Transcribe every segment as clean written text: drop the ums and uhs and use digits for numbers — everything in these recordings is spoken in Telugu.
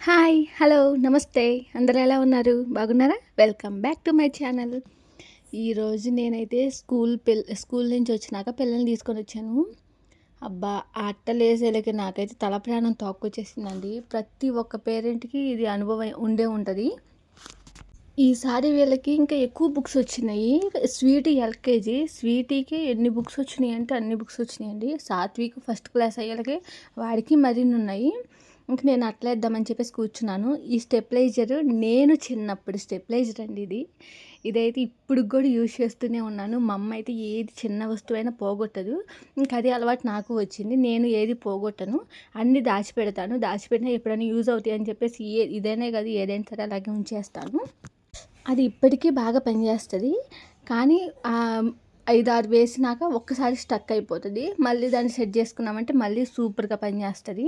హాయ్ హలో నమస్తే అందరూ ఎలా ఉన్నారు బాగున్నారా welcome back to my channel. ఈరోజు నేనైతే స్కూల్ నుంచి వచ్చినాక పిల్లల్ని తీసుకొని వచ్చాను. అబ్బా ఆ అట్టలు వేసేలకి నాకైతే తల ప్రాణం తోక్కొచ్చేసిందండి. ప్రతి ఒక్క పేరెంట్కి ఇది అనుభవం ఉండే ఉంటుంది. ఈసారి వీళ్ళకి ఇంకా ఎక్కువ బుక్స్ వచ్చినాయి. ఎల్కేజీ స్వీటీకి ఎన్ని బుక్స్ వచ్చినాయి అంటే అన్ని బుక్స్ వచ్చినాయండి. సాత్విక్ ఫస్ట్ క్లాస్ అయ్యేలకి వాడికి మరిన్ని ఉన్నాయి. ఇంక నేను అట్లా వేద్దామని చెప్పేసి కూర్చున్నాను. ఈ స్టెప్లైజర్ నేను చిన్నప్పుడు స్టెప్లైజర్ అండి ఇది. ఇదైతే ఇప్పుడు కూడా యూజ్ చేస్తూనే ఉన్నాను. మా అమ్మ అయితే ఏది చిన్న వస్తువైనా పోగొట్టదు. ఇంకా అదే అలవాటు నాకు వచ్చింది. నేను ఏది పోగొట్టను, అన్నీ దాచిపెట్టినా ఎప్పుడైనా యూజ్ అవుతాయి అని చెప్పేసి ఇదైనా కాదు ఏదైనా సరే అలాగే ఉంచేస్తాను. అది ఇప్పటికీ బాగా పనిచేస్తుంది. కానీ 5-6 వేసినాక ఒక్కసారి స్టక్ అయిపోతుంది. మళ్ళీ దాన్ని సెట్ చేసుకున్నామంటే మళ్ళీ సూపర్గా పనిచేస్తుంది.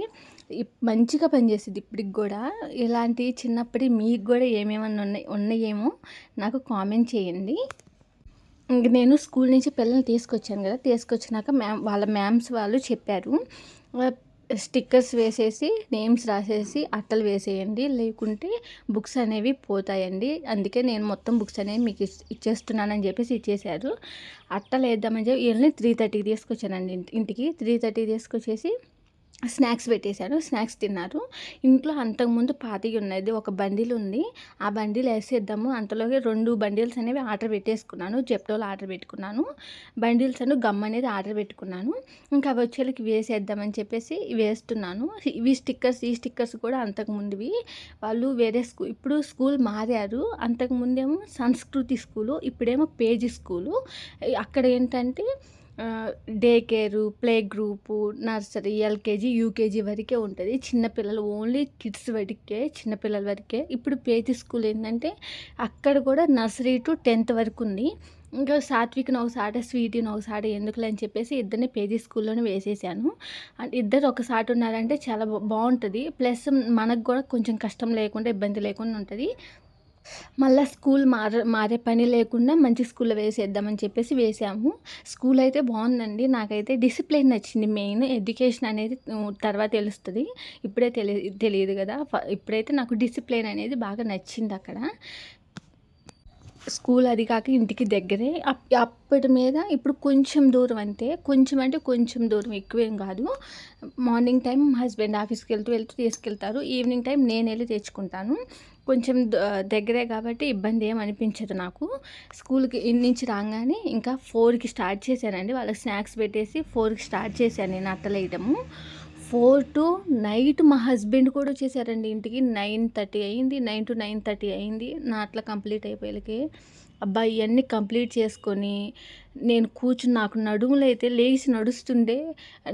మంచిగా పనిచేస్తుంది ఇప్పటికి కూడా. ఇలాంటి చిన్నప్పటి మీకు కూడా ఏమేమన్నా ఉన్నాయేమో నాకు కామెంట్ చేయండి. ఇంక నేను స్కూల్ నుంచి పిల్లల్ని తీసుకొచ్చాను కదా, తీసుకొచ్చినాక వాళ్ళ మ్యామ్స్ వాళ్ళు చెప్పారు, స్టిక్కర్స్ వేసేసి నేమ్స్ రాసేసి అట్టలు వేసేయండి, లేకుంటే బుక్స్ అనేవి పోతాయండి. అందుకే నేను మొత్తం బుక్స్ అనేవి మీకు ఇచ్చేస్తున్నానని చెప్పేసి ఇచ్చేసారు. అట్టలు వేద్దామని చెప్పి వీళ్ళని 3:30కి తీసుకొచ్చానండి ఇంటికి. 3:30కి తీసుకొచ్చేసి స్నాక్స్ పెట్టేశాను. స్నాక్స్ తిన్నారు. ఇంట్లో అంతకుముందు పాతవి ఉన్నది ఒక బండిల్ ఉంది. ఆ బండిల్ వేసేద్దాము అంతలోకి 2 బండిల్స్ అనేవి ఆర్డర్ పెట్టేసుకున్నాను. జెప్టోలో ఆర్డర్ పెట్టుకున్నాను. బండిల్స్ అను గమ్ అనేది ఆర్డర్ పెట్టుకున్నాను. ఇంకా అవి వచ్చేళ్ళకి వేసేద్దామని చెప్పేసి వేస్తున్నాను. ఈ స్టిక్కర్స్ కూడా అంతకుముందువి. వాళ్ళు వేరే ఇప్పుడు స్కూల్ మారారు. అంతకుముందేమో సంస్కృతి స్కూలు, ఇప్పుడేమో పేజీ స్కూలు. అక్కడ ఏంటంటే day care, play group, nursery, LKG, UKG వరకే ఉంటుంది. చిన్నపిల్లలు ఓన్లీ కిడ్స్ వరకే, చిన్నపిల్లల వరకే. ఇప్పుడు పేజీ స్కూల్ ఏంటంటే అక్కడ కూడా నర్సరీ టు 10th వరకు ఉంది. ఇంకా సాత్విక్ని ఒకసారి స్వీటీని ఒకసారి ఎందుకులే అని చెప్పేసి ఇద్దరిని పేజీ స్కూల్లోనే వేసేసాను. ఇద్దరు ఒకసారి ఉన్నారంటే చాలా బాగుంటుంది. ప్లస్ మనకు కూడా కొంచెం కష్టం లేకుండా ఇబ్బంది లేకుండా ఉంటుంది. మళ్ళీ స్కూల్ మారే పని లేకుండా మంచి స్కూల్లో వేసేద్దామని చెప్పేసి వేసాము. స్కూల్ అయితే బాగుందండి. నాకైతే డిసిప్లిన్ నచ్చింది. మెయిన్ ఎడ్యుకేషన్ అనేది తర్వాత తెలుస్తుంది, ఇప్పుడే తెలియదు కదా. ఇప్పుడైతే నాకు డిసిప్లిన్ అనేది బాగా నచ్చింది అక్కడ. స్కూల్ అది కాక ఇంటికి దగ్గరే. అప్పటి మీద ఇప్పుడు కొంచెం దూరం కొంచెం దూరం, ఎక్కువేం కాదు. మార్నింగ్ టైం హస్బెండ్ ఆఫీస్కి వెళ్తూ తీసుకెళ్తారు. ఈవినింగ్ టైం నేను వెళ్ళి తెచ్చుకుంటాను. కొంచెం దగ్గరే కాబట్టి ఇబ్బంది ఏం అనిపించదు నాకు. స్కూల్కి నుంచి రాగానే ఇంకా 4కి స్టార్ట్ చేశానండి. వాళ్ళకి స్నాక్స్ పెట్టేసి 4కి స్టార్ట్ చేశాను నేను అట్టలు వేయటము. 4 to నైట్ మా హస్బెండ్ కూడా వచ్చేసారండి ఇంటికి. 9:30 అయింది. 9 to 9:30 అయింది నా అట్లా కంప్లీట్ అయిపోయేలకి. అబ్బాయి ఇవన్నీ కంప్లీట్ చేసుకొని నేను నాకు నడుములు అయితే లేచి నడుస్తుండే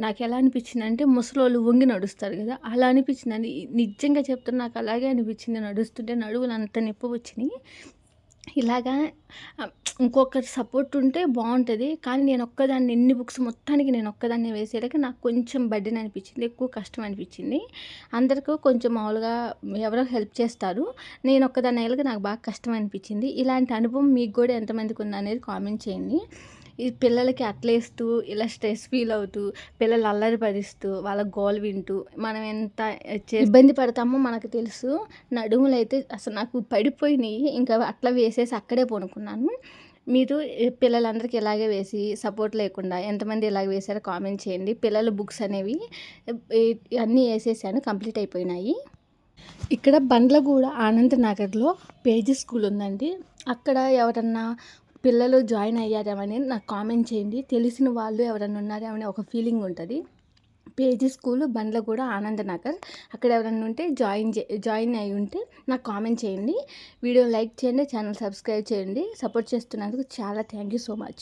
నాకు ఎలా అనిపించింది అంటే ముసలోళ్ళు వంగి నడుస్తారు కదా, అలా అనిపించిందండి. నిజంగా చెప్తున్నా, నాకు అలాగే అనిపించింది. నడుస్తుంటే నడుములు అంత నొప్పి వచ్చినాయి. ఇలాగా ఇంకొకరి సపోర్ట్ ఉంటే బాగుంటుంది. కానీ నేను ఒక్కదాన్ని ఎన్ని బుక్స్ మొత్తానికి నేను ఒక్కదాన్ని వేసేలాగా నాకు కొంచెం బర్డెన్ అనిపించింది, ఎక్కువ కష్టం అనిపించింది. అందరికీ కొంచెం మామూలుగా ఎవరో హెల్ప్ చేస్తారు, నేను ఒక్కదాన్ని అయ్యేలాగా నాకు బాగా కష్టం అనిపించింది. ఇలాంటి అనుభవం మీకు కూడా ఎంతమందికి ఉందా అనేది కామెంట్ చేయండి. ఈ పిల్లలకి అట్లేస్తూ ఇలా స్ట్రెస్ ఫీల్ అవుతూ పిల్లలు అల్లరి పరిస్తూ వాళ్ళ గోల్ వింటూ మనం ఎంత ఇబ్బంది పడతామో మనకు తెలుసు. నడుములు అయితే అసలు నాకు పడిపోయినాయి. ఇంకా అట్లా వేసేసి అక్కడే పడుకున్నాను. మీరు పిల్లలందరికీ ఇలాగే వేసి సపోర్ట్ లేకుండా ఎంతమంది ఇలాగ వేసారో కామెంట్ చేయండి. పిల్లల బుక్స్ అనేవి అన్నీ వేసేసాను, కంప్లీట్ అయిపోయినాయి. ఇక్కడ బండ్లగూడ ఆనంద్ నగర్లో పేజీ స్కూల్ ఉందండి. అక్కడ ఎవరన్నా పిల్లలు జాయిన్ అయ్యారేమని నాకు కామెంట్ చేయండి. తెలిసిన వాళ్ళు ఎవరైనా ఉన్నారేమని ఒక ఫీలింగ్ ఉంటుంది. Page school Bandlaguda Anand Nagar. అక్కడ ఎవరైనా ఉంటే జాయిన్ అయి ఉంటే నాకు కామెంట్ చేయండి. వీడియో లైక్ చేయండి, ఛానల్ సబ్స్క్రైబ్ చేయండి. సపోర్ట్ చేస్తున్నందుకు చాలా థ్యాంక్ యూ సో మచ్.